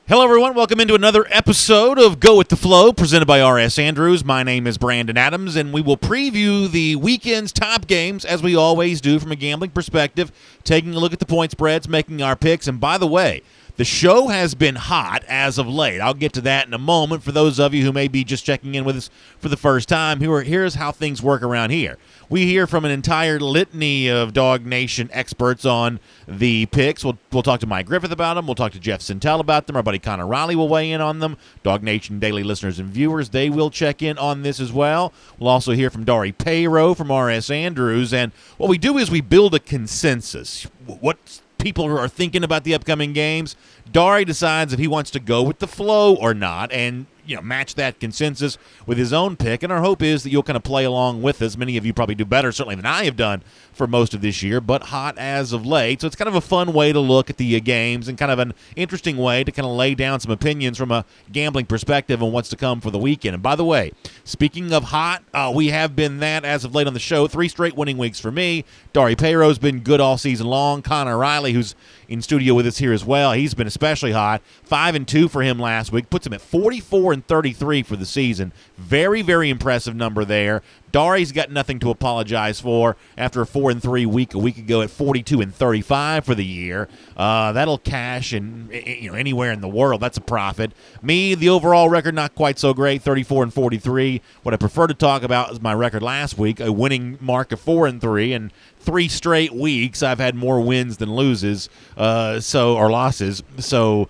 Hello, everyone. Welcome into another episode of Go With The Flow, presented by R.S. Andrews. My name is Brandon Adams, and we will preview the weekend's top games, as we always do from a gambling perspective, taking a look at the point spreads, making our picks. And by the way, the show has been hot as of late. I'll get to that in a moment. For those of you who may be just checking in with us for the first time, here's how things work around here. We hear from an entire litany of Dog Nation experts on the picks. We'll talk to Mike Griffith about them. We'll talk to Jeff Sintel about them. Our buddy Connor Riley will weigh in on them. Dog Nation daily listeners and viewers, they will check in on this as well. We'll also hear from Dari Payro from R.S. Andrews. And what we do is we build a consensus. What people are thinking about the upcoming games. Dari decides if he wants to go with the flow or not, and match that consensus with his own pick. And our hope is that you'll kind of play along with us. Many of you probably do better, certainly, than I have done for most of this year, but hot as of late. So it's kind of a fun way to look at the games and kind of an interesting way to kind of lay down some opinions from a gambling perspective on what's to come for the weekend. And by the way, speaking of hot, we have been that as of late on the show. 3 straight winning weeks for me. Dari Payro's been good all season long. Connor Riley, who's in studio with us here as well, he's been especially hot. 5-2 for him last week. Puts him at 44-33 for the season. Very, very impressive number there. Dari's got nothing to apologize for after a 4-3 week a week ago at 42-35 for the year. That'll cash in anywhere in the world. That's a profit. Me, the overall record not quite so great, 34-43. What I prefer to talk about is my record last week, a winning mark of 4-3, and 3 straight weeks I've had more wins than losses, or losses. So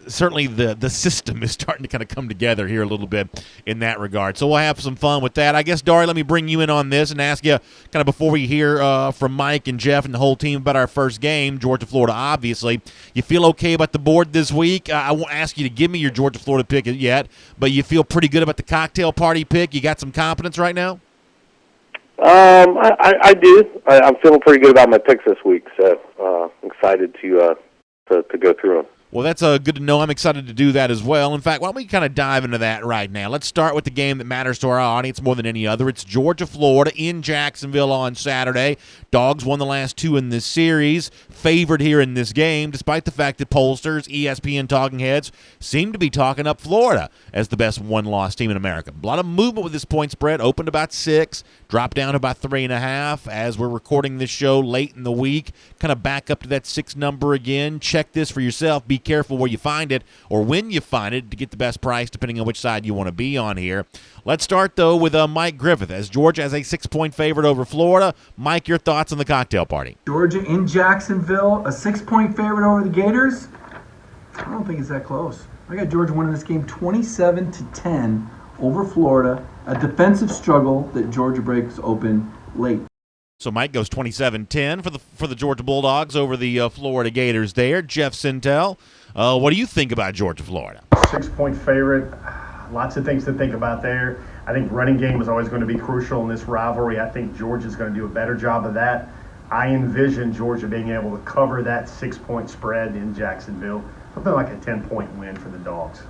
certainly the system is starting to kind of come together here a little bit in that regard. So we'll have some fun with that. I guess, Dari, let me bring you in on this and ask you kind of before we hear from Mike and Jeff and the whole team about our first game, Georgia-Florida, obviously. You feel okay about the board this week? I won't ask you to give me your Georgia-Florida pick yet, but you feel pretty good about the cocktail party pick? You got some confidence right now? I do. I'm feeling pretty good about my picks this week, so excited to go through them. Well, that's good to know. I'm excited to do that as well. In fact, why don't we kind of dive into that right now? Let's start with the game that matters to our audience more than any other. It's Georgia-Florida in Jacksonville on Saturday. Dogs won the last 2 in this series, favored here in this game, despite the fact that pollsters, ESPN talking heads, seem to be talking up Florida as the best one-loss team in America. A lot of movement with this point spread. Opened about 6, dropped down to about 3.5 as we're recording this show late in the week. Kind of back up to that 6 number again. Check this for yourself. Be careful where you find it or when you find it to get the best price depending on which side you want to be on here. Let's start, though, with Mike Griffith as Georgia as a 6-point favorite over Florida. Mike, your thoughts on the cocktail party? Georgia in Jacksonville, a 6-point favorite over the Gators? I don't think it's that close. I got Georgia winning this game 27-10 over Florida, a defensive struggle that Georgia breaks open late. So Mike goes 27-10 for the Georgia Bulldogs over the Florida Gators there. Jeff Sintel, what do you think about Georgia-Florida? 6-point favorite. Lots of things to think about there. I think running game is always going to be crucial in this rivalry. I think Georgia's going to do a better job of that. I envision Georgia being able to cover that 6-point spread in Jacksonville. Something like a 10-point win for the Dogs.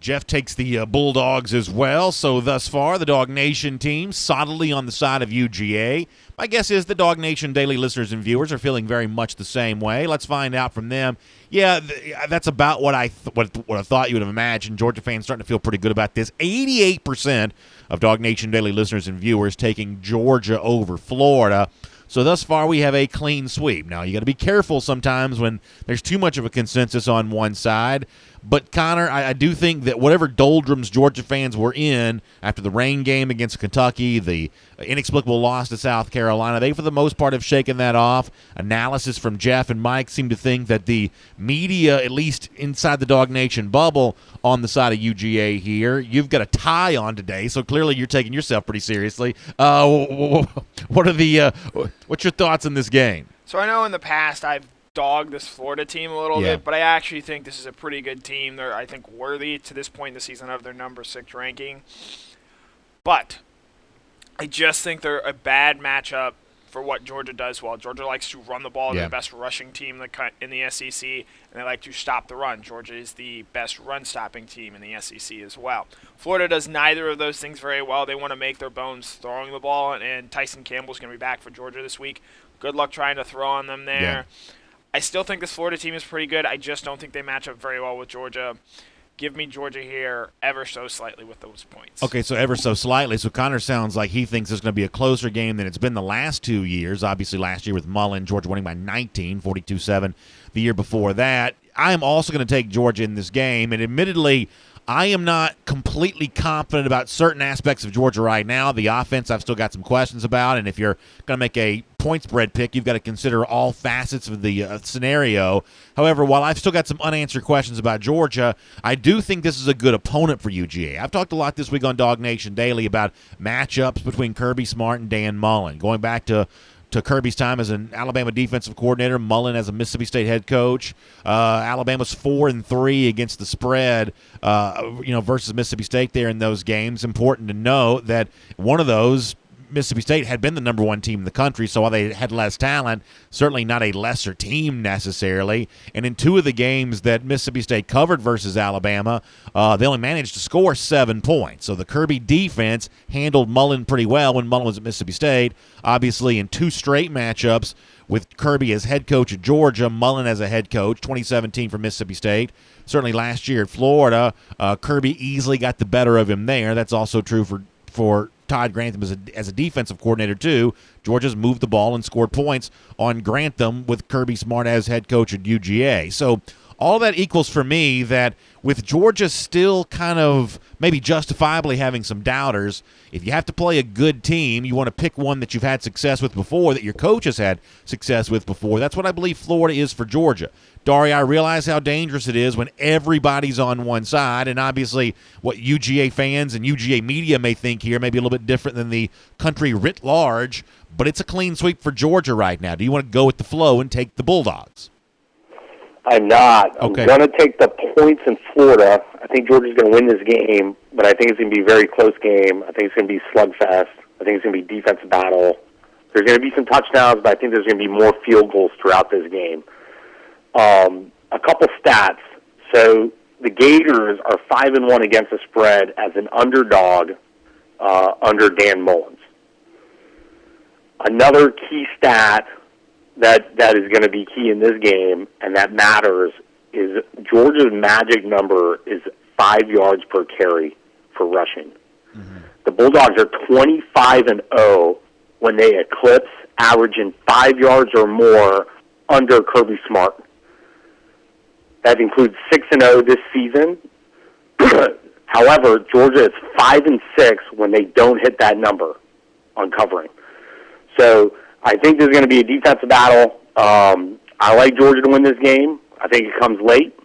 Jeff takes the Bulldogs as well. So thus far, the Dog Nation team solidly on the side of UGA. My guess is the Dog Nation daily listeners and viewers are feeling very much the same way. Let's find out from them. Yeah, that's about what I thought you would have imagined. Georgia fans starting to feel pretty good about this. 88% of Dog Nation daily listeners and viewers taking Georgia over Florida. So thus far, we have a clean sweep. Now, you got to be careful sometimes when there's too much of a consensus on one side. But, Connor, I do think that whatever doldrums Georgia fans were in after the rain game against Kentucky, the inexplicable loss to South Carolina, they, for the most part, have shaken that off. Analysis from Jeff and Mike seem to think that the media, at least inside the Dog Nation bubble, on the side of UGA here. You've got a tie on today, so clearly you're taking yourself pretty seriously. What's your thoughts on this game? So I know in the past I've dogged this Florida team a little bit, but I actually think this is a pretty good team. They're, I think, worthy to this point in the season of their number 6 ranking. But I just think they're a bad matchup for what Georgia does well. Georgia likes to run the ball. They're the best rushing team in the SEC, and they like to stop the run. Georgia is the best run-stopping team in the SEC as well. Florida does neither of those things very well. They want to make their bones throwing the ball, and Tyson Campbell's going to be back for Georgia this week. Good luck trying to throw on them there. Yeah. I still think this Florida team is pretty good. I just don't think they match up very well with Georgia. Give me Georgia here ever so slightly with those points. Okay, so ever so slightly. So Connor sounds like he thinks it's going to be a closer game than it's been the last 2 years. Obviously, last year with Mullen, Georgia winning by 19, 42-7 the year before that. I am also going to take Georgia in this game, and admittedly, I am not completely confident about certain aspects of Georgia right now. The offense I've still got some questions about, and if you're going to make a point spread pick, you've got to consider all facets of the scenario. However, while I've still got some unanswered questions about Georgia, I do think this is a good opponent for UGA. I've talked a lot this week on Dog Nation Daily about matchups between Kirby Smart and Dan Mullen. Going back to Kirby's time as an Alabama defensive coordinator, Mullen as a Mississippi State head coach. Alabama's 4-3 against the spread, versus Mississippi State there in those games. Important to note that one of those, Mississippi State, had been the number one team in the country, so while they had less talent, certainly not a lesser team necessarily. And in 2 of the games that Mississippi State covered versus Alabama, they only managed to score 7 points. So the Kirby defense handled Mullen pretty well when Mullen was at Mississippi State. Obviously, in 2 straight matchups with Kirby as head coach at Georgia, Mullen as a head coach, 2017 for Mississippi State. Certainly last year at Florida, Kirby easily got the better of him there. That's also true for Todd Grantham as a defensive coordinator, too. Georgia's moved the ball and scored points on Grantham with Kirby Smart as head coach at UGA. So all that equals for me that with Georgia still kind of maybe justifiably having some doubters, if you have to play a good team, you want to pick one that you've had success with before, that your coach has had success with before. That's what I believe Florida is for Georgia. Dari, I realize how dangerous it is when everybody's on one side, and obviously what UGA fans and UGA media may think here may be a little bit different than the country writ large, but it's a clean sweep for Georgia right now. Do you want to go with the flow and take the Bulldogs? I'm not. Okay. I'm going to take the points in Florida. I think Georgia's going to win this game, but I think it's going to be a very close game. I think it's going to be slugfest. I think it's going to be defensive battle. There's going to be some touchdowns, but I think there's going to be more field goals throughout this game. A couple stats. So the Gators are 5-1 against the spread as an underdog under Dan Mullins. Another key stat that is going to be key in this game, and that matters, is Georgia's magic number is 5 yards per carry for rushing. Mm-hmm. The Bulldogs are 25-0 when they eclipse, averaging 5 yards or more under Kirby Smart. That includes 6-0 this season. However, Georgia is 5-6 when they don't hit that number on covering. So I think there's going to be a defensive battle. I like Georgia to win this game. I think it comes late.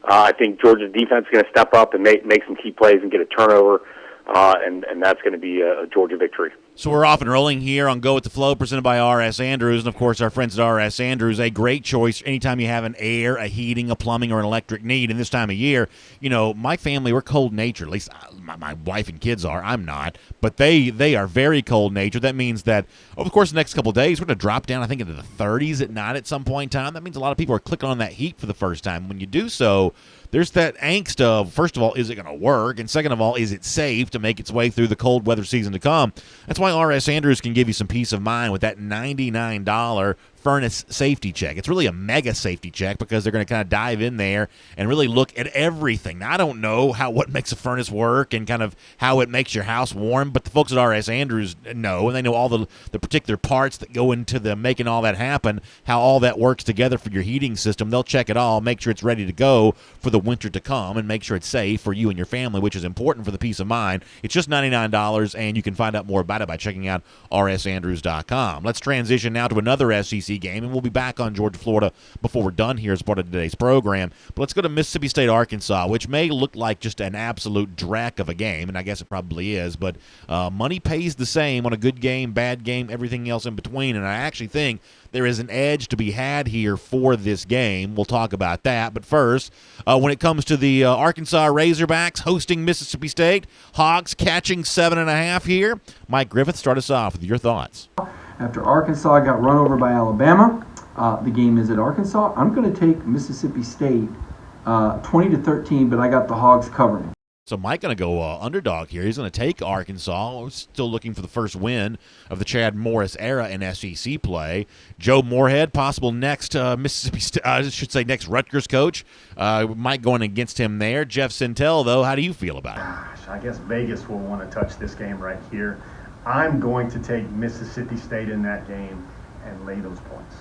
I think Georgia's defense is going to step up and make some key plays and get a turnover, and that's going to be a Georgia victory. So we're off and rolling here on Go With The Flow, presented by R.S. Andrews. And, of course, our friends at R.S. Andrews, a great choice anytime you have an air, a heating, a plumbing, or an electric need. And this time of year, my family, we're cold-natured. At least my wife and kids are. I'm not. But they are very cold-natured. That means that over the course of the next couple of days, we're going to drop down, I think, into the 30s at night at some point in time. That means a lot of people are clicking on that heat for the first time. When you do so, there's that angst of, first of all, is it going to work? And second of all, is it safe to make its way through the cold weather season to come? That's why R.S. Andrews can give you some peace of mind with that $99 furnace safety check. It's really a mega safety check because they're going to kind of dive in there and really look at everything. Now, I don't know what makes a furnace work and kind of how it makes your house warm, but the folks at R.S. Andrews know, and they know all the particular parts that go into the making all that happen, how all that works together for your heating system. They'll check it all, make sure it's ready to go for the winter to come, and make sure it's safe for you and your family, which is important for the peace of mind. It's just $99, and you can find out more about it by checking out rsandrews.com. Let's transition now to another SEC game, and we'll be back on Georgia, Florida before we're done here as part of today's program. But let's go to Mississippi State, Arkansas, which may look like just an absolute dreck of a game, and I guess it probably is, but money pays the same on a good game, bad game, everything else in between, and I actually think there is an edge to be had here for this game. We'll talk about that. But first, when it comes to the Arkansas Razorbacks hosting Mississippi State, Hogs catching 7.5 here. Mike Griffith, start us off with your thoughts. After Arkansas got run over by Alabama, the game is at Arkansas. I'm going to take Mississippi State 20-13, but I got the Hogs covering. So Mike going to go underdog here. He's going to take Arkansas. We're still looking for the first win of the Chad Morris era in SEC play. Joe Moorhead, possible next next Rutgers coach. Mike going against him there. Jeff Sintel, though, how do you feel about it? Gosh, I guess Vegas will want to touch this game right here. I'm going to take Mississippi State in that game and lay those points.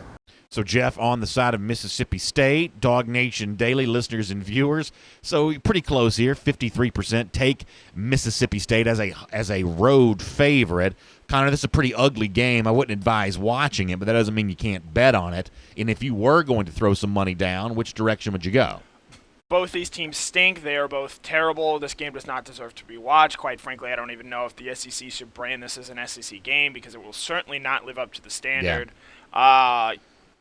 So Jeff on the side of Mississippi State, Dog Nation Daily listeners and viewers. So pretty close here, 53% take Mississippi State as a road favorite. Connor, this is a pretty ugly game. I wouldn't advise watching it, but that doesn't mean you can't bet on it. And if you were going to throw some money down, which direction would you go? Both these teams stink. They are both terrible. This game does not deserve to be watched. Quite frankly, I don't even know if the SEC should brand this as an SEC game because it will certainly not live up to the standard. Yeah.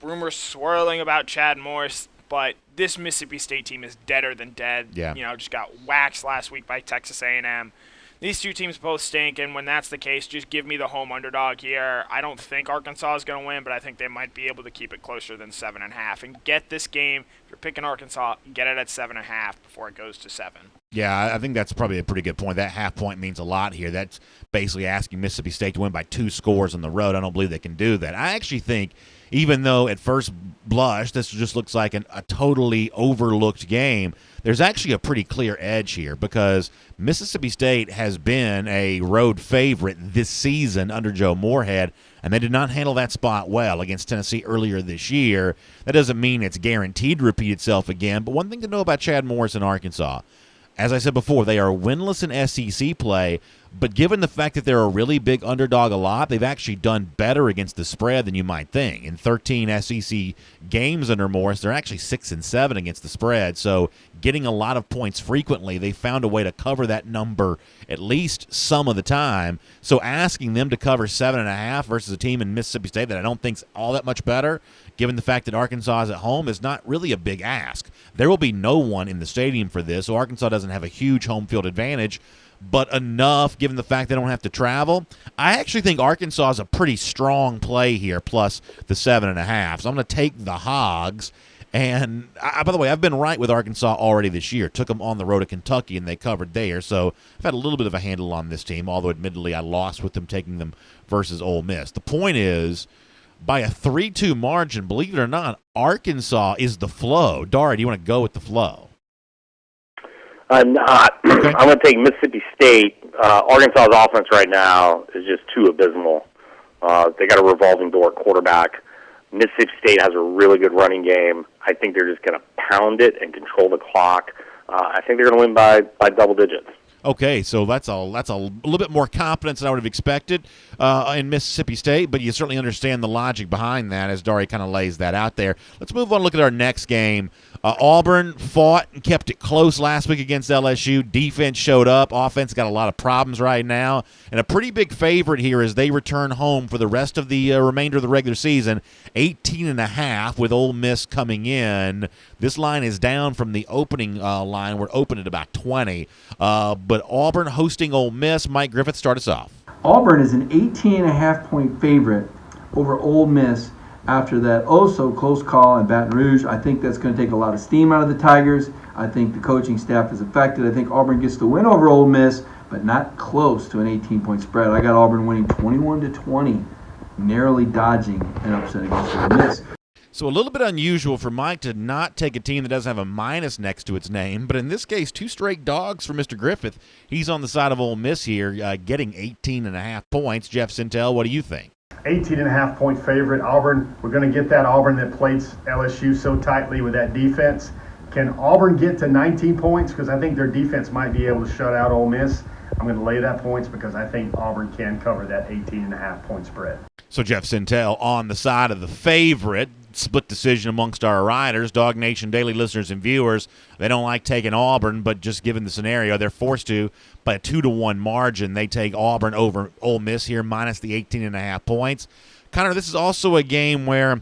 Rumors swirling about Chad Morris, but this Mississippi State team is deader than dead. Yeah. Just got waxed last week by Texas A&M. These two teams both stink, and when that's the case, just give me the home underdog here. I don't think Arkansas is going to win, but I think they might be able to keep it closer than 7.5. And get this game, if you're picking Arkansas, get it at 7.5 before it goes to 7. Yeah, I think that's probably a pretty good point. That half point means a lot here. That's basically asking Mississippi State to win by 2 scores on the road. I don't believe they can do that. I actually think, even though at first blush this just looks like a totally overlooked game, there's actually a pretty clear edge here because Mississippi State has been a road favorite this season under Joe Moorhead, and they did not handle that spot well against Tennessee earlier this year. That doesn't mean it's guaranteed to repeat itself again, but one thing to know about Chad Morris in Arkansas, as I said before, they are winless in SEC play, but given the fact that they're a really big underdog a lot, they've actually done better against the spread than you might think. In 13 SEC games under Morris, they're actually 6-7 against the spread. So getting a lot of points frequently, they found a way to cover that number at least some of the time. So asking them to cover 7.5 versus a team in Mississippi State that I don't think's all that much better, given the fact that Arkansas is at home, is not really a big ask. There will be no one in the stadium for this, so Arkansas doesn't have a huge home field advantage, but enough given the fact they don't have to travel. I actually think Arkansas is a pretty strong play here, plus the 7.5. So I'm going to take the Hogs. And, by the way, I've been right with Arkansas already this year. Took them on the road to Kentucky, and they covered there. So I've had a little bit of a handle on this team, although admittedly I lost with them taking them versus Ole Miss. The point is, by a 3-2 margin, believe it or not, Arkansas is the flow. Dari, do you want to go with the flow? I'm not. Okay. I'm going to take Mississippi State. Arkansas's offense right now is just too abysmal. They got a revolving door quarterback. Mississippi State has a really good running game. I think they're just going to pound it and control the clock. I think they're going to win by double digits. Okay, so that's a little bit more confidence than I would have expected in Mississippi State, but you certainly understand the logic behind that as Dari kind of lays that out there. Let's move on and look at our next game. Auburn fought and kept it close last week against LSU. Defense showed up. Offense got a lot of problems right now. And a pretty big favorite here as they return home for the rest of the remainder of the regular season, 18.5 with Ole Miss coming in. This line is down from the opening line. We're open at about 20. But Auburn hosting Ole Miss. Mike Griffith, start us off. Auburn is an 18.5-point favorite over Ole Miss after that oh-so-close call in Baton Rouge. I think that's going to take a lot of steam out of the Tigers. I think the coaching staff is affected. I think Auburn gets the win over Ole Miss, but not close to an 18-point spread. I got Auburn winning 21-20, narrowly dodging an upset against Ole Miss. So a little bit unusual for Mike to not take a team that doesn't have a minus next to its name, but in this case, 2 straight dogs for Mr. Griffith. He's on the side of Ole Miss here, getting 18.5 points. Jeff Sintel, what do you think? 18.5-point favorite. Auburn, we're going to get that Auburn that plays LSU so tightly with that defense. Can Auburn get to 19 points? Because I think their defense might be able to shut out Ole Miss. I'm going to lay that points because I think Auburn can cover that 18.5-point spread. So Jeff Sintel on the side of the favorite. Split decision amongst our riders, Dog Nation Daily listeners and viewers. They don't like taking Auburn, but just given the scenario, they're forced to. By a 2-1 margin, they take Auburn over Ole Miss here, minus the 18.5 points. Connor, this is also a game where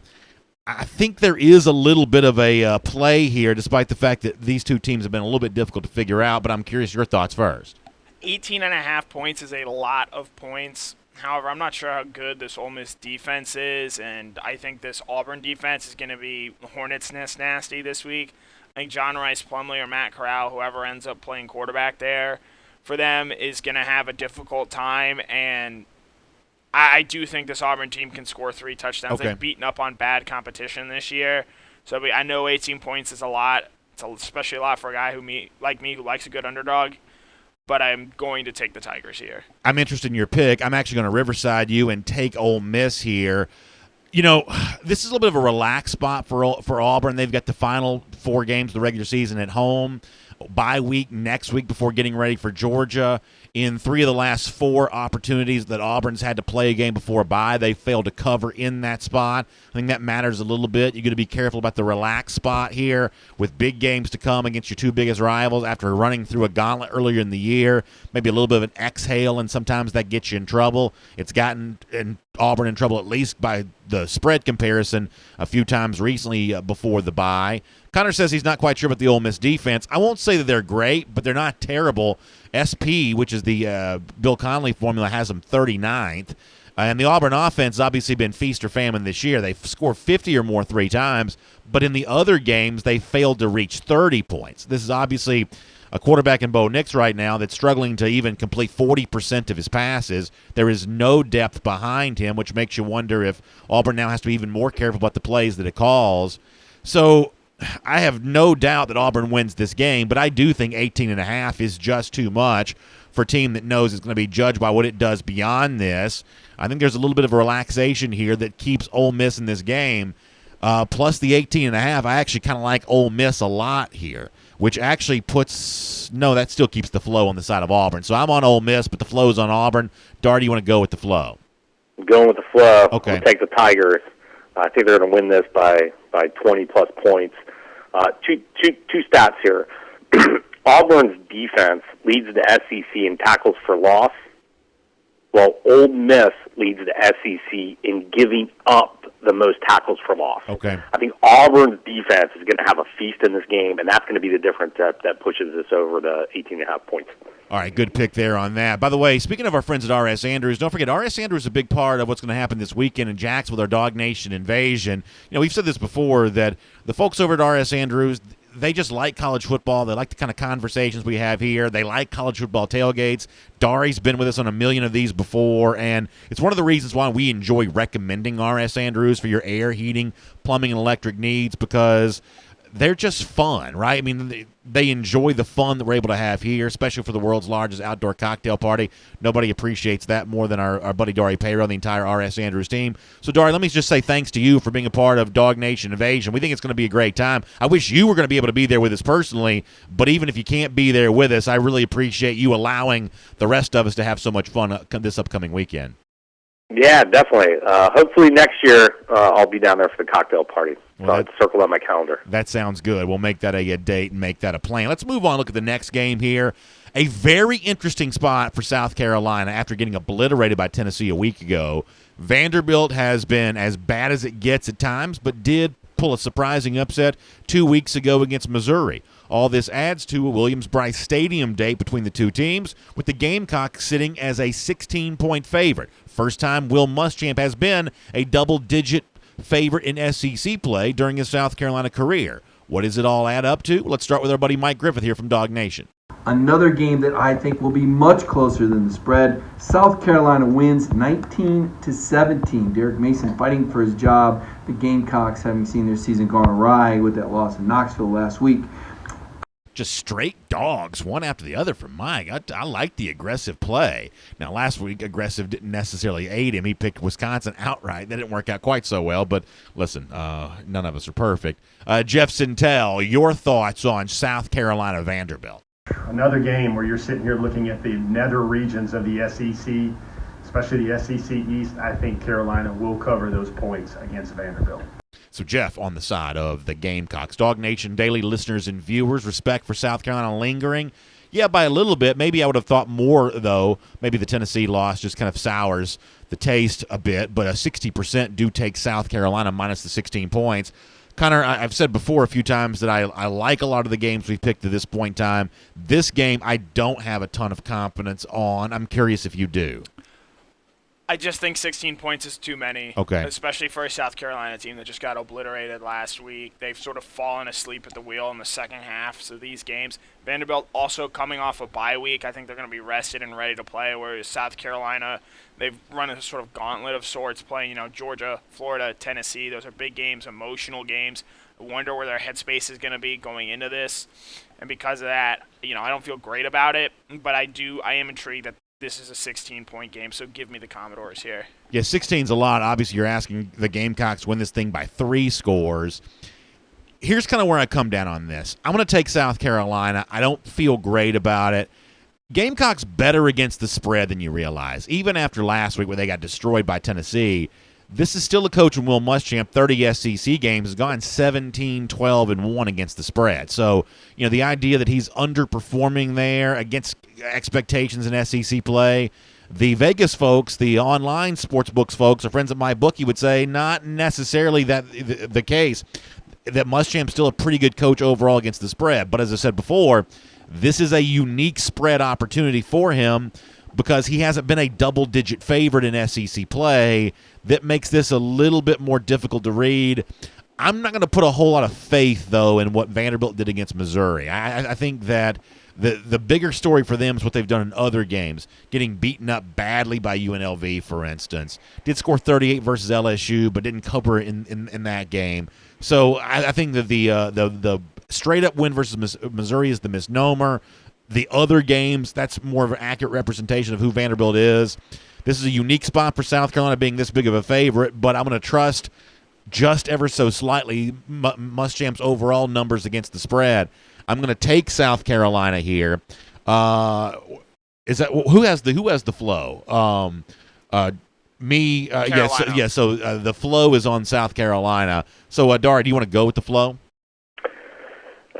I think there is a little bit of a play here, despite the fact that these two teams have been a little bit difficult to figure out, but I'm curious your thoughts first. 18.5 points is a lot of points. However, I'm not sure how good this Ole Miss defense is, and I think this Auburn defense is going to be hornet's nest nasty this week. think John Rice Plumlee or Matt Corral, whoever ends up playing quarterback there for them, is going to have a difficult time. And I do think this Auburn team can score 3 touchdowns. Okay. They've beaten up on bad competition this year. So I know 18 points is a lot. It's especially a lot for a guy like me who likes a good underdog. But I'm going to take the Tigers here. I'm interested in your pick. I'm actually going to Riverside you and take Ole Miss here. You know, this is a little bit of a relaxed spot for Auburn. They've got the final 4 games of the regular season at home, bye week next week before getting ready for Georgia. In 3 of the last 4 opportunities that Auburn's had to play a game before a bye, they failed to cover in that spot. I think that matters a little bit. You're going to be careful about the relaxed spot here with big games to come against your 2 biggest rivals after running through a gauntlet earlier in the year. Maybe a little bit of an exhale, and sometimes that gets you in trouble. It's gotten Auburn in trouble, at least by the spread comparison, a few times recently before the bye. Connor says he's not quite sure about the Ole Miss defense. I won't say that they're great, but they're not terrible. SP, which is the Bill Connolly formula, has them 39th. And the Auburn offense has obviously been feast or famine this year. They've scored 50 or more 3 times, but in the other games, they failed to reach 30 points. This is obviously a quarterback in Bo Nix right now that's struggling to even complete 40% of his passes. There is no depth behind him, which makes you wonder if Auburn now has to be even more careful about the plays that it calls. So I have no doubt that Auburn wins this game, but I do think 18.5 is just too much for a team that knows it's going to be judged by what it does beyond this. I think there's a little bit of a relaxation here that keeps Ole Miss in this game. Plus the 18.5, I actually kind of like Ole Miss a lot here, which actually that still keeps the flow on the side of Auburn. So I'm on Ole Miss, but the flow's on Auburn. Darty, you want to go with the flow? I'm going with the flow. Okay. We'll take the Tigers. I think they're going to win this by 20-plus points. Two stats here. Auburn's defense leads the SEC in tackles for loss, while Ole Miss leads the SEC in giving up the most tackles for loss. Okay. I think Auburn's defense is going to have a feast in this game, and that's going to be the difference that pushes this over the 18.5 points. All right, good pick there on that. By the way, speaking of our friends at R.S. Andrews, don't forget, R.S. Andrews is a big part of what's going to happen this weekend in Jacksonville with our Dog Nation invasion. You know, we've said this before, that the folks over at R.S. Andrews, they just like college football. They like the kind of conversations we have here. They like college football tailgates. Dari's been with us on a million of these before, and it's one of the reasons why we enjoy recommending R.S. Andrews for your air, heating, plumbing, and electric needs, because they're just fun, right? I mean, they enjoy the fun that we're able to have here, especially for the world's largest outdoor cocktail party. Nobody appreciates that more than our buddy Dari Payro and the entire R.S. Andrews team. So, Dari, let me just say thanks to you for being a part of Dog Nation Invasion. We think it's going to be a great time. I wish you were going to be able to be there with us personally, but even if you can't be there with us, I really appreciate you allowing the rest of us to have so much fun this upcoming weekend. Yeah, definitely. Hopefully next year I'll be down there for the cocktail party. So I'll circle on my calendar. That sounds good. We'll make that a date and make that a plan. Let's move on. Look at the next game here. A very interesting spot for South Carolina after getting obliterated by Tennessee a week ago. Vanderbilt has been as bad as it gets at times, but did pull a surprising upset 2 weeks ago against Missouri. All this adds to a Williams-Brice Stadium date between the two teams, with the Gamecocks sitting as a 16-point favorite. First time Will Muschamp has been a double-digit favorite in SEC play during his South Carolina career. What does it all add up to? Let's start with our buddy Mike Griffith here from Dog Nation. Another game that I think will be much closer than the spread. South Carolina wins 19-17. Derek Mason fighting for his job. The Gamecocks, having seen their season gone awry with that loss in Knoxville last week. Just straight dogs, one after the other from Mike. I like the aggressive play. Now, last week, aggressive didn't necessarily aid him. He picked Wisconsin outright. That didn't work out quite so well, but listen, none of us are perfect. Jeff Sintel, your thoughts on South Carolina Vanderbilt? Another game where you're sitting here looking at the nether regions of the SEC, especially the SEC East. I think Carolina will cover those points against Vanderbilt. So, Jeff, on the side of the Gamecocks, Dog Nation daily listeners and viewers, respect for South Carolina lingering? Yeah, by a little bit. Maybe I would have thought more, though. Maybe the Tennessee loss just kind of sours the taste a bit, but a 60% do take South Carolina minus the 16 points. Connor, I've said before a few times that I like a lot of the games we've picked to this point in time. This game I don't have a ton of confidence on. I'm curious if you do. I just think 16 points is too many. Okay. Especially for a South Carolina team that just got obliterated last week. They've sort of fallen asleep at the wheel in the second half of these games. Vanderbilt also coming off a bye week. I think they're going to be rested and ready to play, whereas South Carolina, they've run a sort of gauntlet of sorts, playing, Georgia, Florida, Tennessee. Those are big games, emotional games. I wonder where their headspace is going to be going into this. And because of that, I don't feel great about it, but I am intrigued that this is a 16-point game, so give me the Commodores here. Yeah, 16's a lot. Obviously, you're asking the Gamecocks win this thing by 3 scores. Here's kind of where I come down on this. I'm going to take South Carolina. I don't feel great about it. Gamecocks better against the spread than you realize. Even after last week where they got destroyed by Tennessee, this is still a coach in Will Muschamp. 30 SEC games, has gone 17, 12, and 1 against the spread. So, the idea that he's underperforming there against expectations in SEC play, the Vegas folks, the online sportsbooks folks, or friends at MyBookie would say not necessarily that the case. That Muschamp's still a pretty good coach overall against the spread. But as I said before, this is a unique spread opportunity for him because he hasn't been a double-digit favorite in SEC play. That makes this a little bit more difficult to read. I'm not going to put a whole lot of faith, though, in what Vanderbilt did against Missouri. I think that the bigger story for them is what they've done in other games, getting beaten up badly by UNLV, for instance. Did score 38 versus LSU, but didn't cover in that game. So I think that the straight-up win versus Missouri is the misnomer. The other games, that's more of an accurate representation of who Vanderbilt is. This is a unique spot for South Carolina being this big of a favorite, but I'm going to trust just ever so slightly Muschamp's overall numbers against the spread. I'm going to take South Carolina here. Is that who has the flow? Me. Yes. So the flow is on South Carolina. So Dara, do you want to go with the flow?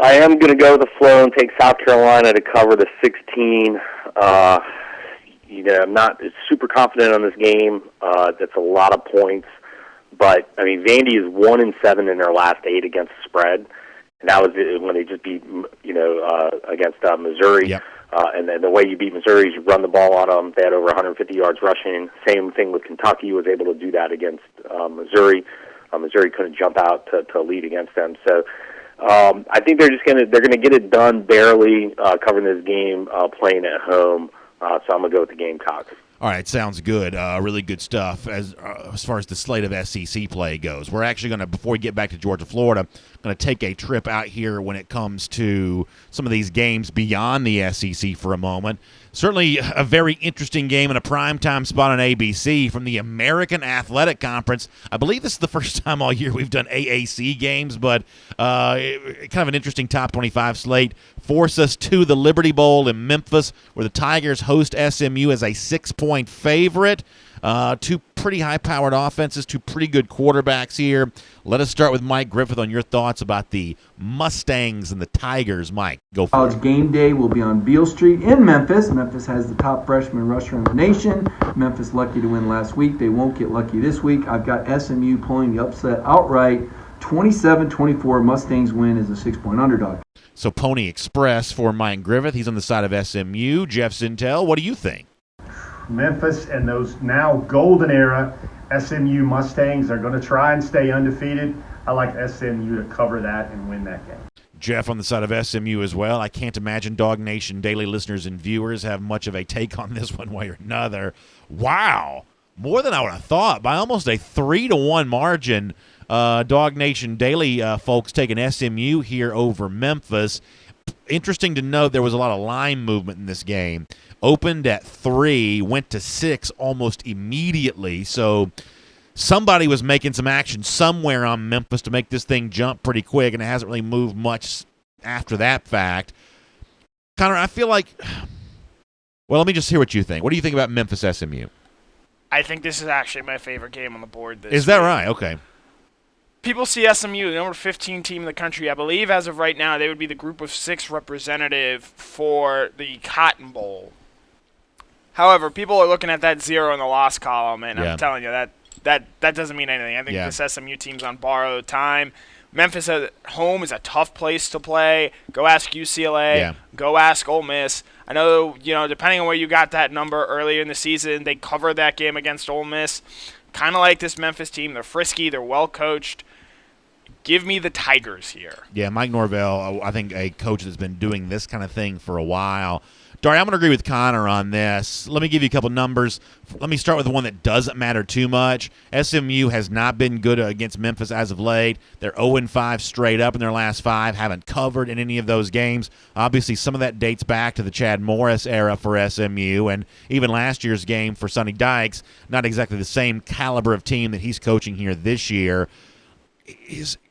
I am going to go with the flow and take South Carolina to cover the 16. I'm not super confident on this game. That's a lot of points. But, Vandy is 1-7 in their last 8 against the spread. And that was when they just beat, against Missouri. Yep. And then the way you beat Missouri is you run the ball on them. They had over 150 yards rushing. Same thing with Kentucky, was able to do that against Missouri. Missouri couldn't jump out to lead against them. So I think they're going to get it done barely covering this game, playing at home. So I'm going to go with the Gamecocks. All right, sounds good. Really good stuff as far as the slate of SEC play goes. We're actually going to, before we get back to Georgia, Florida, going to take a trip out here when it comes to some of these games beyond the SEC for a moment. Certainly a very interesting game in a primetime spot on ABC from the American Athletic Conference. I believe this is the first time all year we've done AAC games, but kind of an interesting top 25 slate. Force us to the Liberty Bowl in Memphis, where the Tigers host SMU as a 6-point favorite. Two pretty high-powered offenses, two pretty good quarterbacks here. Let us start with Mike Griffith on your thoughts about the Mustangs and the Tigers. Mike, go for it. College game day will be on Beale Street in Memphis. Memphis has the top freshman rusher in the nation. Memphis lucky to win last week. They won't get lucky this week. I've got SMU pulling the upset outright. 27-24 Mustangs win as a 6-point underdog. So Pony Express for Mike Griffith. He's on the side of SMU. Jeff Sintel, what do you think? Memphis and those now golden era SMU Mustangs are going to try and stay undefeated. I like SMU to cover that and win that game. Jeff on the side of SMU as well. I can't imagine Dog Nation daily listeners and viewers have much of a take on this one way or another. Wow. More than I would have thought. By almost a 3-1 margin, Dog Nation daily folks taking SMU here over Memphis. Interesting to note there was a lot of line movement in this game. Opened at 3, went to 6 almost immediately. So somebody was making some action somewhere on Memphis to make this thing jump pretty quick, and it hasn't really moved much after that fact. Connor, I feel like – well, let me just hear what you think. What do you think about Memphis SMU? I think this is actually my favorite game on the board this week. Is that right? Okay. People see SMU, the number 15 team in the country. I believe as of right now, they would be the group of 6 representative for the Cotton Bowl. However, people are looking at that 0 in the loss column, and I'm telling you, that doesn't mean anything. I think this SMU team's on borrowed time. Memphis at home is a tough place to play. Go ask UCLA. Yeah. Go ask Ole Miss. I know, depending on where you got that number earlier in the season, they covered that game against Ole Miss. Kind of like this Memphis team. They're frisky. They're well coached. Give me the Tigers here. Yeah, Mike Norvell, I think a coach that's been doing this kind of thing for a while. Dari, I'm going to agree with Connor on this. Let me give you a couple numbers. Let me start with the one that doesn't matter too much. SMU has not been good against Memphis as of late. They're 0-5 straight up in their last 5, haven't covered in any of those games. Obviously, some of that dates back to the Chad Morris era for SMU, and even last year's game for Sonny Dykes, not exactly the same caliber of team that he's coaching here this year.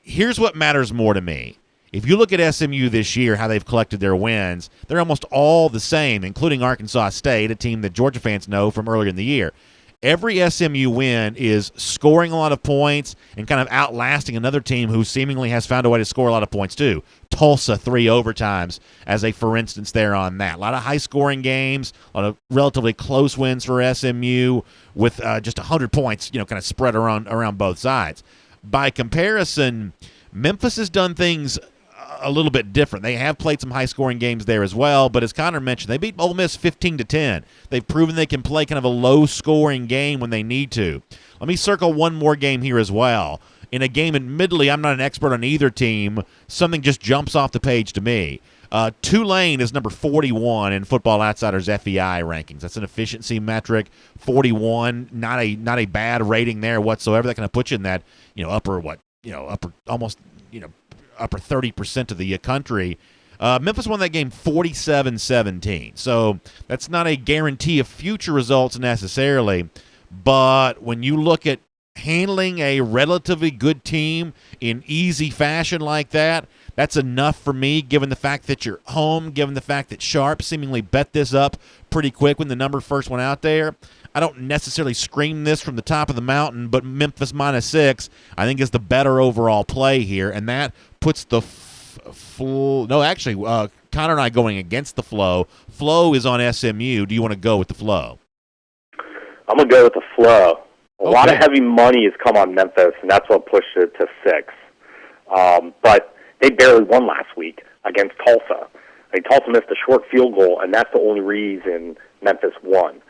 Here's what matters more to me. If you look at SMU this year, how they've collected their wins, they're almost all the same, including Arkansas State, a team that Georgia fans know from earlier in the year. Every SMU win is scoring a lot of points and kind of outlasting another team who seemingly has found a way to score a lot of points too. Tulsa, 3 overtimes as a for instance there on that. A lot of high-scoring games, a lot of relatively close wins for SMU with just 100 points, kind of spread around both sides. By comparison, Memphis has done things a little bit different. They have played some high-scoring games there as well, but as Connor mentioned, they beat Ole Miss 15-10. They've proven they can play kind of a low-scoring game when they need to. Let me circle one more game here as well. In a game, admittedly, I'm not an expert on either team. Something just jumps off the page to me. Tulane is number 41 in Football Outsiders FEI rankings. That's an efficiency metric. 41, not a bad rating there whatsoever. That kind of puts you in that upper almost upper 30% of the country. Memphis won that game 47-17. So that's not a guarantee of future results necessarily. But when you look at handling a relatively good team in easy fashion like that, that's enough for me, given the fact that you're home, given the fact that Sharp seemingly bet this up pretty quick when the number first went out there. I don't necessarily scream this from the top of the mountain, but Memphis -6, I think, is the better overall play here, and that puts the Connor and I going against the flow. Flow is on SMU. Do you want to go with the flow? I'm going to go with the flow. A lot of heavy money has come on Memphis, and that's what pushed it to 6. But they barely won last week against Tulsa. Tulsa missed a short field goal, and that's the only reason Memphis won.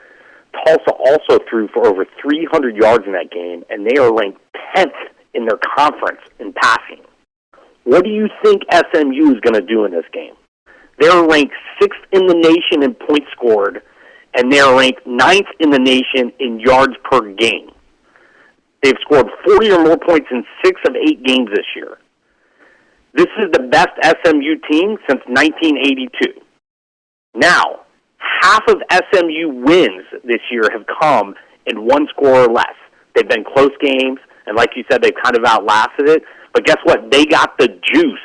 Tulsa also threw for over 300 yards in that game, and they are ranked 10th in their conference in passing. What do you think SMU is going to do in this game? They're ranked 6th in the nation in points scored, and they're ranked 9th in the nation in yards per game. They've scored 40 or more points in 6 of 8 games this year. This is the best SMU team since 1982. Now, half of SMU wins this year have come in 1 score or less. They've been close games, and like you said, they've kind of outlasted it. But guess what? They got the juice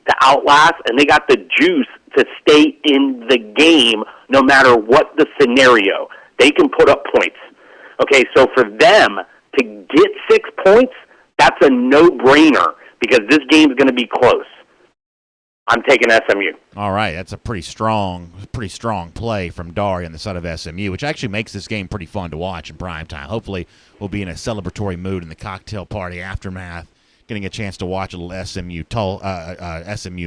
to outlast, and they got the juice to stay in the game no matter what the scenario. They can put up points. Okay, so for them to get 6 points, that's a no-brainer because this game is going to be close. I'm taking SMU. All right, that's a pretty strong play from Dari on the side of SMU, which actually makes this game pretty fun to watch in prime time. Hopefully, we'll be in a celebratory mood in the cocktail party aftermath, getting a chance to watch a little SMU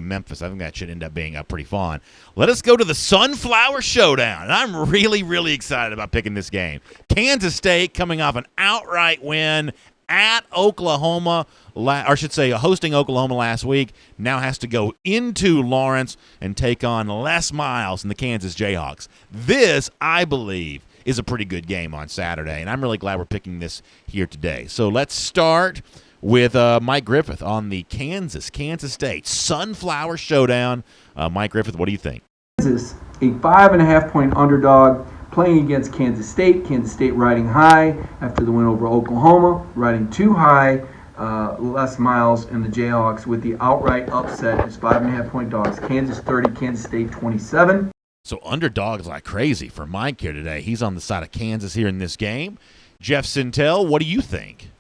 Memphis. I think that should end up being pretty fun. Let us go to the Sunflower Showdown, and I'm really, really excited about picking this game. Kansas State coming off an outright win at Oklahoma, hosting Oklahoma last week, now has to go into Lawrence and take on Les Miles and the Kansas Jayhawks. This, I believe, is a pretty good game on Saturday, and I'm really glad we're picking this here today. So let's start with Mike Griffith on the Kansas State Sunflower Showdown. Mike Griffith, what do you think? Kansas, a 5.5-point underdog, playing against Kansas State. Kansas State riding high after the win over Oklahoma, riding too high. Les Miles and the Jayhawks with the outright upset as 5.5-point dogs. Kansas 30, Kansas State 27. So underdogs like crazy for Mike here today. He's on the side of Kansas here in this game. Jeff Sintel, what do you think?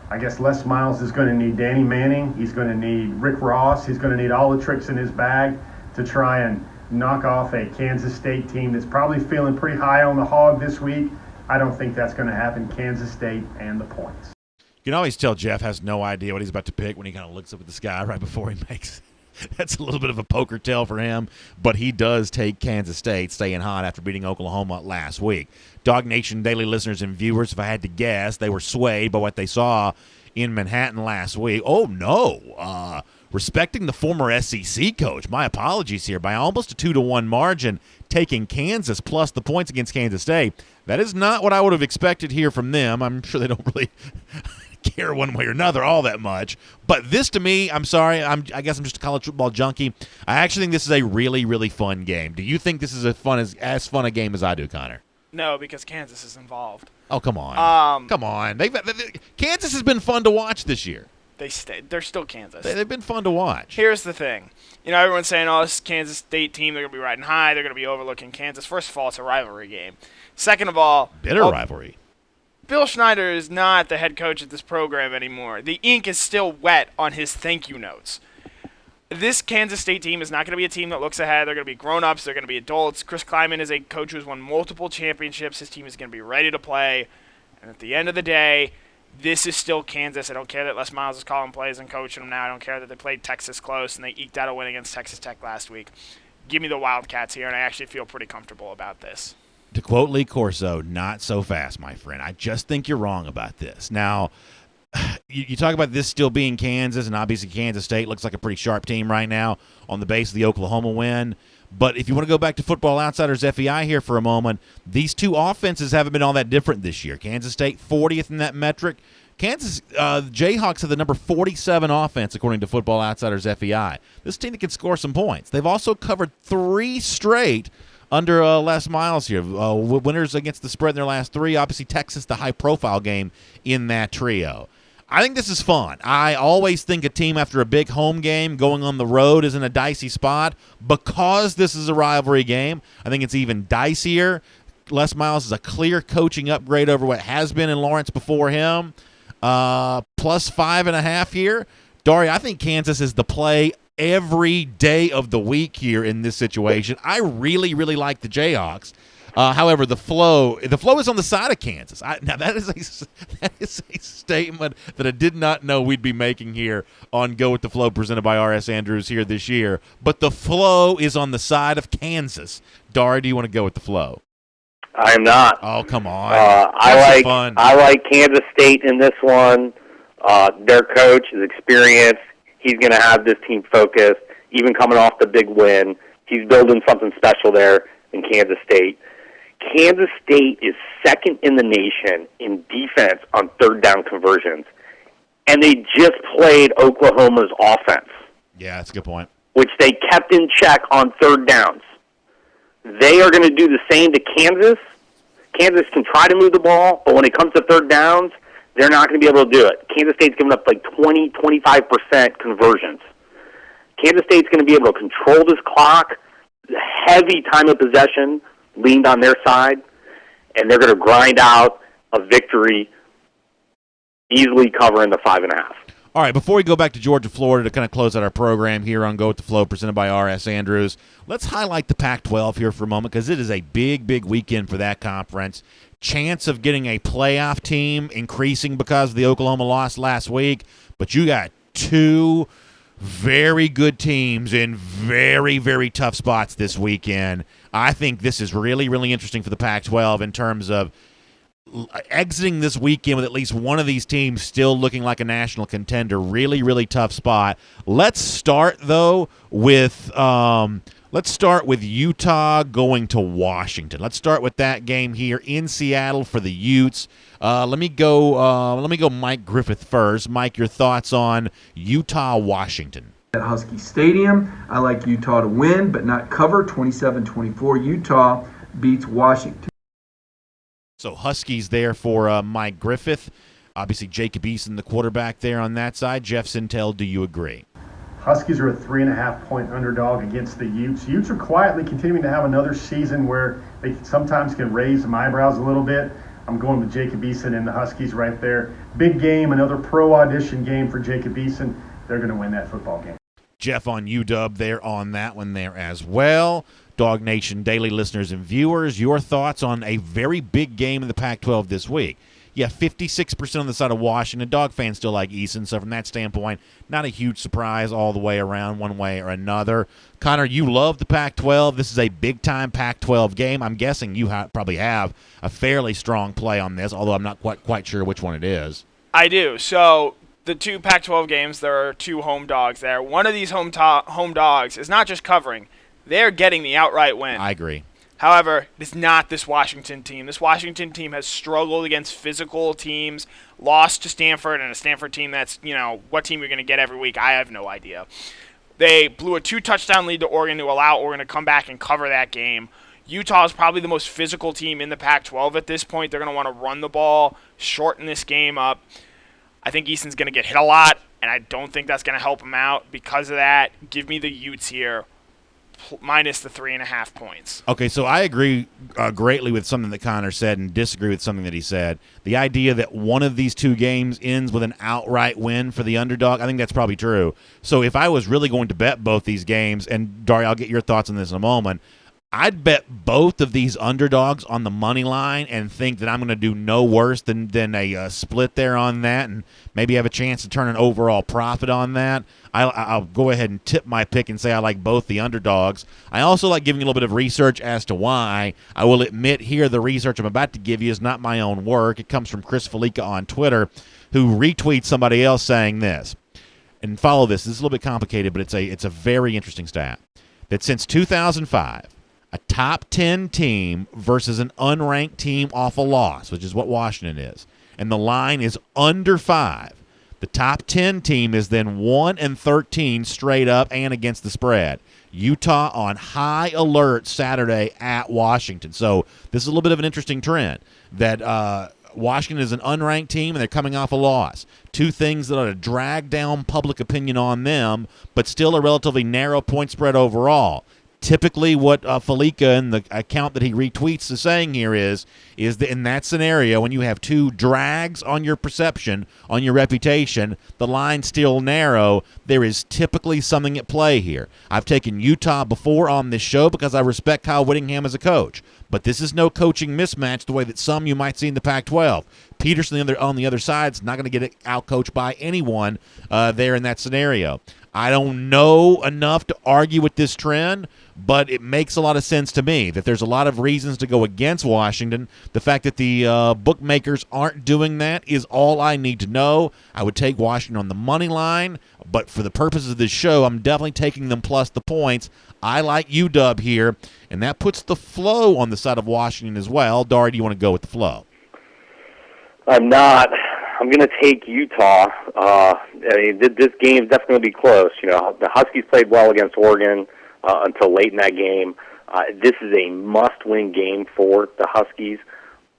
I guess Les Miles is going to need Danny Manning. He's going to need Rick Ross. He's going to need all the tricks in his bag to try and knock off a Kansas State team that's probably feeling pretty high on the hog this week. I don't think that's going to happen. Kansas State and the points. You can always tell Jeff has no idea what he's about to pick when he kind of looks up at the sky right before he makes it. That's a little bit of a poker tell for him, but he does take Kansas State staying hot after beating Oklahoma last week. Dog Nation daily listeners and viewers, if I had to guess, they were swayed by what they saw in Manhattan last week. Oh, no. Respecting the former SEC coach, my apologies here, by almost a 2-1 margin, taking Kansas plus the points against Kansas State. That is not what I would have expected here from them. I'm sure they don't really care one way or another all that much. But this, to me, I'm sorry, I guess I'm just a college football junkie. I actually think this is a really, really fun game. Do you think this is as fun a game as I do, Connor? No, because Kansas is involved. Oh, come on. Come on. Kansas has been fun to watch this year. They're still Kansas. They've been fun to watch. Here's the thing. Everyone's saying, oh, this Kansas State team, they're going to be riding high. They're going to be overlooking Kansas. First of all, it's a rivalry game. Second of all, bitter rivalry. Bill Schneider is not the head coach of this program anymore. The ink is still wet on his thank you notes. This Kansas State team is not going to be a team that looks ahead. They're going to be grown-ups. They're going to be adults. Chris Kleiman is a coach who's won multiple championships. His team is going to be ready to play. And at the end of the day, this is still Kansas. I don't care that Les Miles is calling plays and coaching them now. I don't care that they played Texas close and they eked out a win against Texas Tech last week. Give me the Wildcats here, and I actually feel pretty comfortable about this. To quote Lee Corso, not so fast, my friend. I just think you're wrong about this. Now, you talk about this still being Kansas, and obviously Kansas State looks like a pretty sharp team right now on the base of the Oklahoma win. But if you want to go back to Football Outsiders FEI here for a moment, these two offenses haven't been all that different this year. Kansas State 40th in that metric. Kansas Jayhawks have the number 47 offense according to Football Outsiders FEI. This team that can score some points. They've also covered 3 straight under Les Miles here. Winners against the spread in their last 3. Obviously, Texas, the high-profile game in that trio. I think this is fun. I always think a team after a big home game going on the road is in a dicey spot. Because this is a rivalry game, I think it's even dicier. Les Miles is a clear coaching upgrade over what has been in Lawrence before him. Plus 5.5 here. Dari, I think Kansas is the play every day of the week here in this situation. I really, really like the Jayhawks. However, the flow is on the side of Kansas. Now that is a statement that I did not know we'd be making here on Go with the Flow, presented by R.S. Andrews here this year. But the flow is on the side of Kansas. Dari, do you want to go with the flow? I am not. Oh, come on. I like Kansas State in this one. Their coach is experienced. He's going to have this team focused, even coming off the big win. He's building something special there in Kansas State. Kansas State is second in the nation in defense on third down conversions, and they just played Oklahoma's offense. Yeah, that's a good point. Which they kept in check on third downs. They are going to do the same to Kansas. Kansas can try to move the ball, but when it comes to third downs, they're not going to be able to do it. Kansas State's giving up like 20-25% conversions. Kansas State's going to be able to control this clock, heavy time of possession leaned on their side, and they're going to grind out a victory, easily covering the 5.5. All right, before we go back to Georgia, Florida to kind of close out our program here on Go with the Flow, presented by R.S. Andrews, let's highlight the Pac-12 here for a moment because it is a big, big weekend for that conference. Chance of getting a playoff team increasing because of the Oklahoma loss last week, but you got 2 very good teams in very, very tough spots this weekend. I think this is really, really interesting for the Pac-12 in terms of exiting this weekend with at least one of these teams still looking like a national contender. Really, really tough spot. Let's start, though, with Utah going to Washington. Let's start with that game here in Seattle for the Utes. Let me go Mike Griffith first. Mike, your thoughts on Utah-Washington? At Husky Stadium, I like Utah to win, but not cover. 27-24. Utah beats Washington. So Huskies there for Mike Griffith. Obviously, Jacob Eason, the quarterback there on that side. Jeff Sintel, do you agree? Huskies are a 3.5-point underdog against the Utes. Utes are quietly continuing to have another season where they sometimes can raise some eyebrows a little bit. I'm going with Jacob Eason and the Huskies right there. Big game, another pro audition game for Jacob Eason. They're going to win that football game. Jeff on UW there on that one there as well. Dog Nation daily listeners and viewers, your thoughts on a very big game in the Pac-12 this week. Yeah, 56% on the side of Washington. Dog fans still like Easton, so from that standpoint, not a huge surprise all the way around one way or another. Connor, you love the Pac-12. This is a big-time Pac-12 game. I'm guessing you probably have a fairly strong play on this, although I'm not quite sure which one it is. I do. So the two Pac-12 games, there are two home dogs there. One of these home dogs is not just covering. They're getting the outright win. I agree. However, it's not this Washington team. This Washington team has struggled against physical teams, lost to Stanford, and a Stanford team that's, what team you're going to get every week, I have no idea. They blew a 2-touchdown lead to Oregon to allow Oregon to come back and cover that game. Utah is probably the most physical team in the Pac-12 at this point. They're going to want to run the ball, shorten this game up. I think Easton's going to get hit a lot, and I don't think that's going to help him out. Because of that, give me the Utes here, minus the 3.5 points. Okay, so I agree greatly with something that Connor said and disagree with something that he said. The idea that one of these two games ends with an outright win for the underdog, I think that's probably true. So if I was really going to bet both these games, and Dari, I'll get your thoughts on this in a moment, I'd bet both of these underdogs on the money line and think that I'm going to do no worse than a split there on that and maybe have a chance to turn an overall profit on that. I'll go ahead and tip my pick and say I like both the underdogs. I also like giving a little bit of research as to why. I will admit here the research I'm about to give you is not my own work. It comes from Chris Felica on Twitter, who retweets somebody else saying this. And follow this. This is a little bit complicated, but it's a very interesting stat. That since 2005, a top 10 team versus an unranked team off a loss, which is what Washington is, and the line is under 5. The top 10 team is then 1-13 straight up and against the spread. Utah on high alert Saturday at Washington. So this is a little bit of an interesting trend that Washington is an unranked team and they're coming off a loss. Two things that ought to drag down public opinion on them, but still a relatively narrow point spread overall. Typically what Felica and the account that he retweets is saying here is that in that scenario, when you have two drags on your perception, on your reputation, the line's still narrow, there is typically something at play here. I've taken Utah before on this show because I respect Kyle Whittingham as a coach. But this is no coaching mismatch the way that some you might see in the Pac-12. Peterson on the other side is not going to get out-coached by anyone there in that scenario. I don't know enough to argue with this trend, but it makes a lot of sense to me that there's a lot of reasons to go against Washington. The fact that the bookmakers aren't doing that is all I need to know. I would take Washington on the money line, but for the purposes of this show, I'm definitely taking them plus the points. I like UW here, and that puts the flow on the side of Washington as well. Dari, do you want to go with the flow? I'm not. I'm going to take Utah. This game is definitely going to be close. The Huskies played well against Oregon until late in that game. This is a must-win game for the Huskies,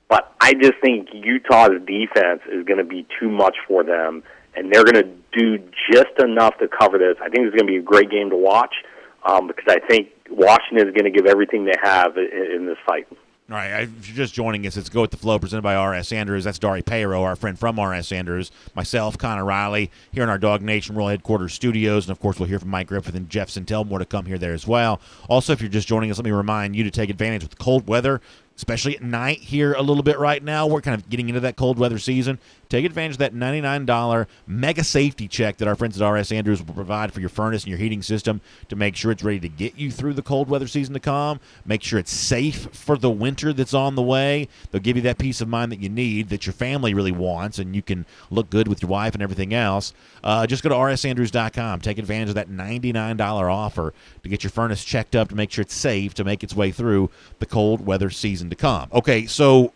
but I just think Utah's defense is going to be too much for them, and they're going to do just enough to cover this. I think it's going to be a great game to watch because I think Washington is going to give everything they have in this fight. All right, if you're just joining us, it's Go With The Flow, presented by R.S. Andrews. That's Dari Payro, our friend from R.S. Andrews, myself, Connor Riley, here in our Dog Nation World Headquarters studios. And, of course, we'll hear from Mike Griffith and Jeff Sintel. More to come here there as well. Also, if you're just joining us, let me remind you to take advantage with the cold weather, especially at night here a little bit right now. We're kind of getting into that cold weather season. Take advantage of that $99 mega safety check that our friends at R.S. Andrews will provide for your furnace and your heating system to make sure it's ready to get you through the cold weather season to come. Make sure it's safe for the winter that's on the way. They'll give you that peace of mind that you need, that your family really wants, and you can look good with your wife and everything else. Just go to rsandrews.com. Take advantage of that $99 offer to get your furnace checked up to make sure it's safe to make its way through the cold weather season to come. Okay, so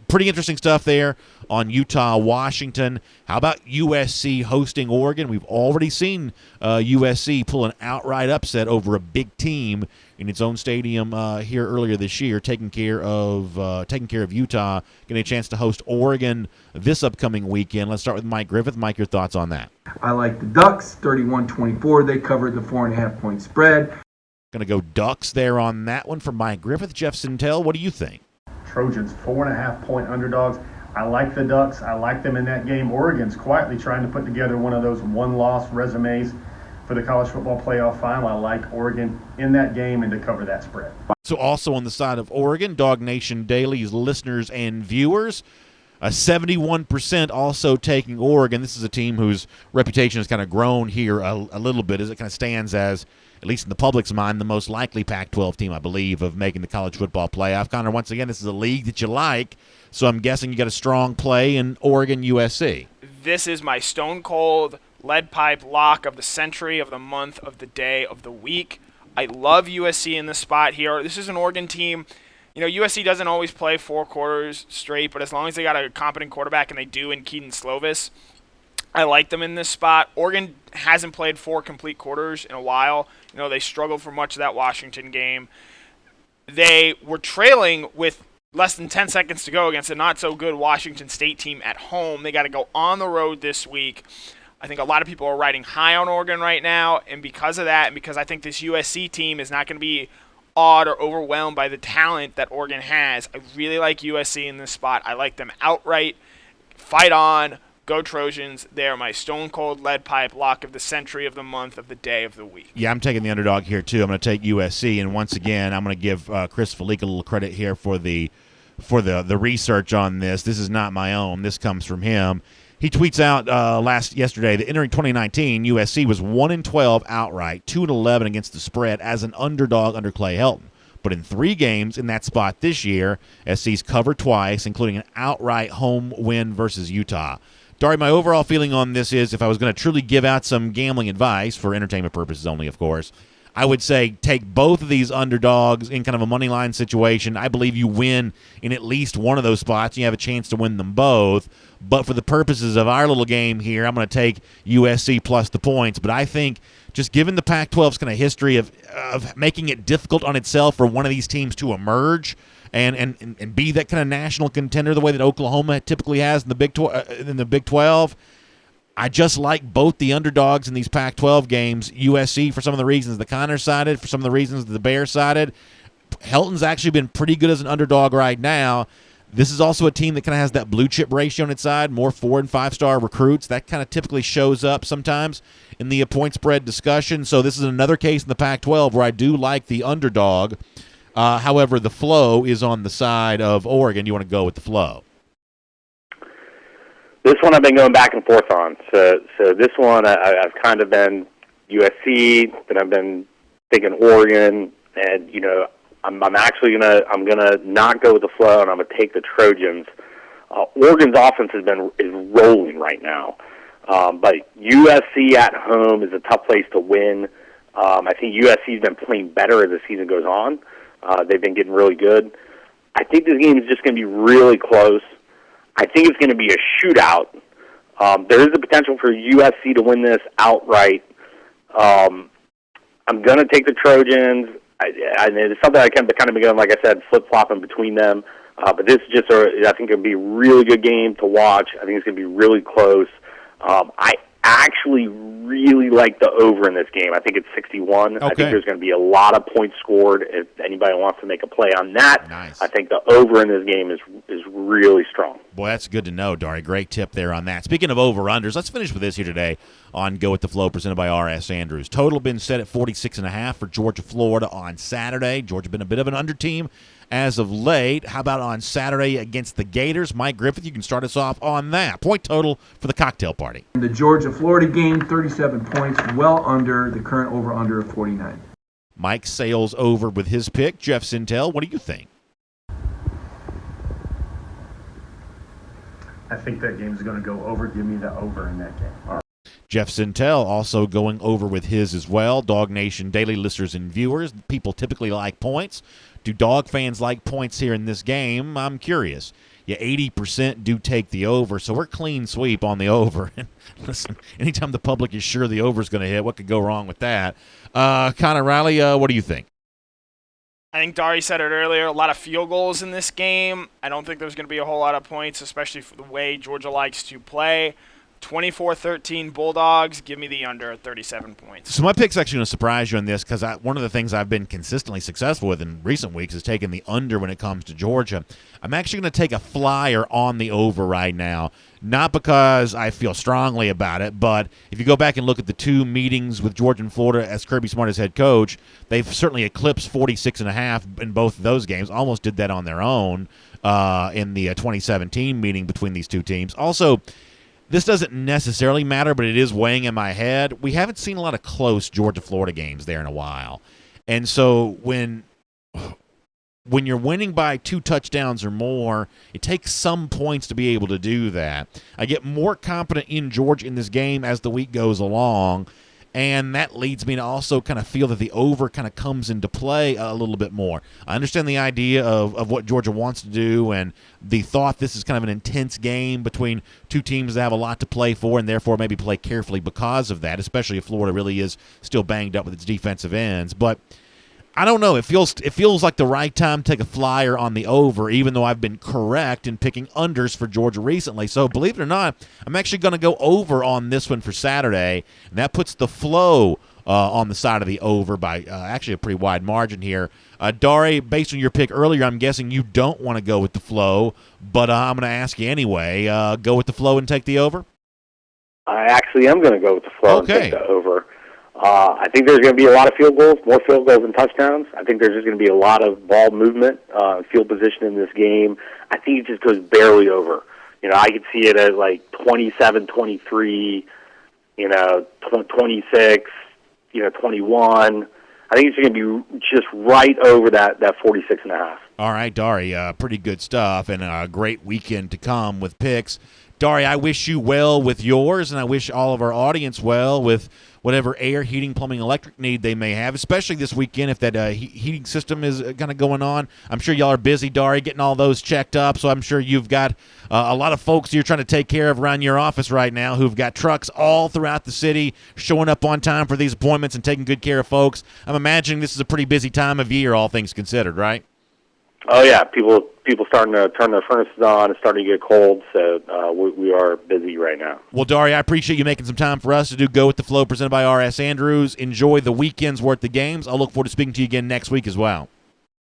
pretty interesting stuff there on Utah, Washington. How about USC hosting Oregon? We've already seen USC pull an outright upset over a big team in its own stadium here earlier this year, taking care of Utah, getting a chance to host Oregon this upcoming weekend. Let's start with Mike Griffith. Mike, your thoughts on that? I like the Ducks, 31-24. They covered the 4.5-point spread. Going to go Ducks there on that one for Mike Griffith. Jeff Sintel, what do you think? Trojans 4.5-point underdogs. I like the Ducks. I like them in that game. Oregon's quietly trying to put together one of those one-loss resumes for the college football playoff final. I like Oregon in that game and to cover that spread. So also on the side of Oregon, Dog Nation Daily's listeners and viewers, 71% also taking Oregon. This is a team whose reputation has kind of grown here a little bit as it kind of stands as, at least in the public's mind, the most likely Pac-12 team, I believe, of making the college football playoff. Connor, once again, this is a league that you like, so I'm guessing you got a strong play in Oregon USC. This is my stone-cold lead pipe lock of the century, of the month, of the day, of the week. I love USC in this spot here. This is an Oregon team. USC doesn't always play 4 quarters straight, but as long as they got a competent quarterback, and they do in Keaton Slovis, I like them in this spot. Oregon hasn't played 4 complete quarters in a while. They struggled for much of that Washington game. They were trailing with less than 10 seconds to go against a not-so-good Washington State team at home. They got to go on the road this week. I think a lot of people are riding high on Oregon right now, and because of that, and because I think this USC team is not going to be awed or overwhelmed by the talent that Oregon has, I really like USC in this spot. I like them outright. Fight on. Go Trojans. They are my stone-cold lead pipe lock of the century, of the month, of the day, of the week. Yeah, I'm taking the underdog here, too. I'm going to take USC, and once again, I'm going to give Chris Felica a little credit here for the research on this. This is not my own. This comes from him. He tweets out yesterday that entering 2019, USC was 1-12 outright, 2-11 against the spread as an underdog under Clay Helton. But in 3 games in that spot this year, SC's covered twice, including an outright home win versus Utah. Dari, my overall feeling on this is, if I was going to truly give out some gambling advice, for entertainment purposes only, of course, I would say take both of these underdogs in kind of a money line situation. I believe you win in at least one of those spots. You have a chance to win them both. But for the purposes of our little game here, I'm going to take USC plus the points. But I think just given the Pac-12's kind of history of making it difficult on itself for one of these teams to emerge and be that kind of national contender the way that Oklahoma typically has in the Big 12, I just like both the underdogs in these Pac-12 games. USC for some of the reasons the Connor cited, for some of the reasons the Bears cited. Helton's actually been pretty good as an underdog right now. This is also a team that kind of has that blue chip ratio on its side, more 4- and 5-star recruits. That kind of typically shows up sometimes in the point spread discussion. So this is another case in the Pac-12 where I do like the underdog. However, the flow is on the side of Oregon. You want to go with the flow. This one I've been going back and forth on. So this one I've kind of been USC, then I've been thinking Oregon, and I'm gonna not go with the flow, and I'm gonna take the Trojans. Oregon's offense is rolling right now, but USC at home is a tough place to win. I think USC's been playing better as the season goes on. They've been getting really good. I think this game is just going to be really close. I think it's going to be a shootout. There is the potential for USC to win this outright. I'm going to take the Trojans. It's something I can kind of be going, like I said, flip-flopping between them. But this is just, I think it'll be a really good game to watch. I think it's going to be really close. I actually really like the over in this game. I think it's 61. Okay. I think there's going to be a lot of points scored. If anybody wants to make a play on that, nice. I think the over in this game is really strong. Boy, that's good to know, Dari. Great tip there on that. Speaking of over-unders, let's finish with this here today on Go With The Flow, presented by R.S. Andrews. Total been set at 46.5 for Georgia, Florida on Saturday. Georgia been a bit of an under team as of late. How about on Saturday against the Gators? Mike Griffith, you can start us off on that. Point total for the cocktail party. The Georgia-Florida game, 37 points, well under the current over-under of 49. Mike sails over with his pick. Jeff Sintel, what do you think? I think that game is going to go over. Give me the over in that game. All right. Jeff Sintel also going over with his as well. Dog Nation daily listeners and viewers, people typically like points. Do dog fans like points here in this game? I'm curious. Yeah, 80% do take the over, so we're clean sweep on the over. Listen, anytime the public is sure the over is going to hit, what could go wrong with that? Connor Riley, what do you think? I think Dari said it earlier, a lot of field goals in this game. I don't think there's going to be a whole lot of points, especially for the way Georgia likes to play. 24-13 Bulldogs. Give me the under at 37 points. So my pick's actually going to surprise you on this because one of the things I've been consistently successful with in recent weeks is taking the under when it comes to Georgia. I'm actually going to take a flyer on the over right now, not because I feel strongly about it, but if you go back and look at the two meetings with Georgia and Florida as Kirby Smart as head coach, they've certainly eclipsed 46.5 in both of those games, almost did that on their own in the 2017 meeting between these two teams. Also, this doesn't necessarily matter, but it is weighing in my head. We haven't seen a lot of close Georgia-Florida games there in a while. And so when you're winning by 2 touchdowns or more, it takes some points to be able to do that. I get more confident in Georgia in this game as the week goes along, and that leads me to also kind of feel that the over kind of comes into play a little bit more. I understand the idea of what Georgia wants to do and the thought this is kind of an intense game between two teams that have a lot to play for and therefore maybe play carefully because of that, especially if Florida really is still banged up with its defensive ends. But I don't know. It feels like the right time to take a flyer on the over, even though I've been correct in picking unders for Georgia recently. So believe it or not, I'm actually going to go over on this one for Saturday, and that puts the flow on the side of the over by actually a pretty wide margin here. Dari, based on your pick earlier, I'm guessing you don't want to go with the flow, but I'm going to ask you anyway. Go with the flow and take the over? I actually am going to go with the flow and Okay. take the over. I think there's going to be a lot of field goals, more field goals than touchdowns. I think there's just going to be a lot of ball movement, field position in this game. I think it just goes barely over. I could see it at like 27-23, 26, 21. I think it's going to be just right over that 46.5. All right, Dari, pretty good stuff and a great weekend to come with picks. Dari, I wish you well with yours, and I wish all of our audience well with whatever air, heating, plumbing, electric need they may have, especially this weekend if that heating system is kind of going on. I'm sure y'all are busy, Dari, getting all those checked up, so I'm sure you've got a lot of folks you're trying to take care of around your office right now who've got trucks all throughout the city showing up on time for these appointments and taking good care of folks. I'm imagining this is a pretty busy time of year, all things considered, right? Oh, yeah. People starting to turn their furnaces on. It's starting to get cold, so we are busy right now. Well, Dari, I appreciate you making some time for us to do Go With The Flow presented by R.S. Andrews. Enjoy the weekend's worth of games. I'll look forward to speaking to you again next week as well.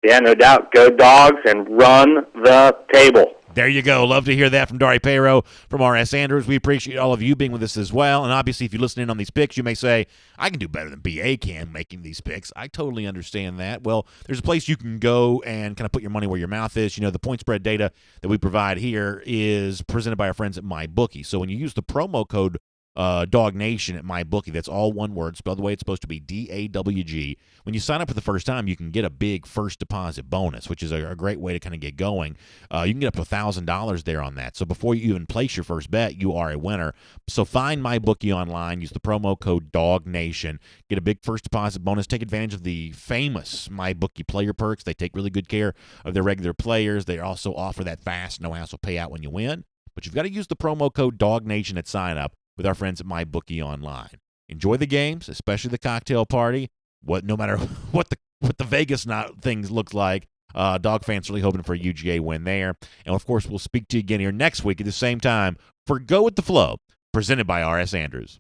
Yeah, no doubt. Go Dogs and run the table. There you go. Love to hear that from Dari Payro from R.S. Andrews. We appreciate all of you being with us as well. And obviously, if you listen in on these picks, you may say, I can do better than BA can making these picks. I totally understand that. Well, there's a place you can go and kind of put your money where your mouth is. The point spread data that we provide here is presented by our friends at MyBookie. So when you use the promo code Dog Nation at MyBookie, that's all one word, spelled the way it's supposed to be, DAWG. When you sign up for the first time, you can get a big first deposit bonus, which is a great way to kind of get going. You can get up to $1,000 there on that. So before you even place your first bet, you are a winner. So find MyBookie online, use the promo code Dog Nation, get a big first deposit bonus, take advantage of the famous MyBookie player perks. They take really good care of their regular players. They also offer that fast, no-hassle payout when you win. But you've got to use the promo code Dog Nation at sign up with our friends at MyBookie Online. Enjoy the games, especially the cocktail party. No matter what the Vegas things looks like, Dog fans really hoping for a UGA win there. And of course, we'll speak to you again here next week at the same time for Go With The Flow, presented by R.S. Andrews.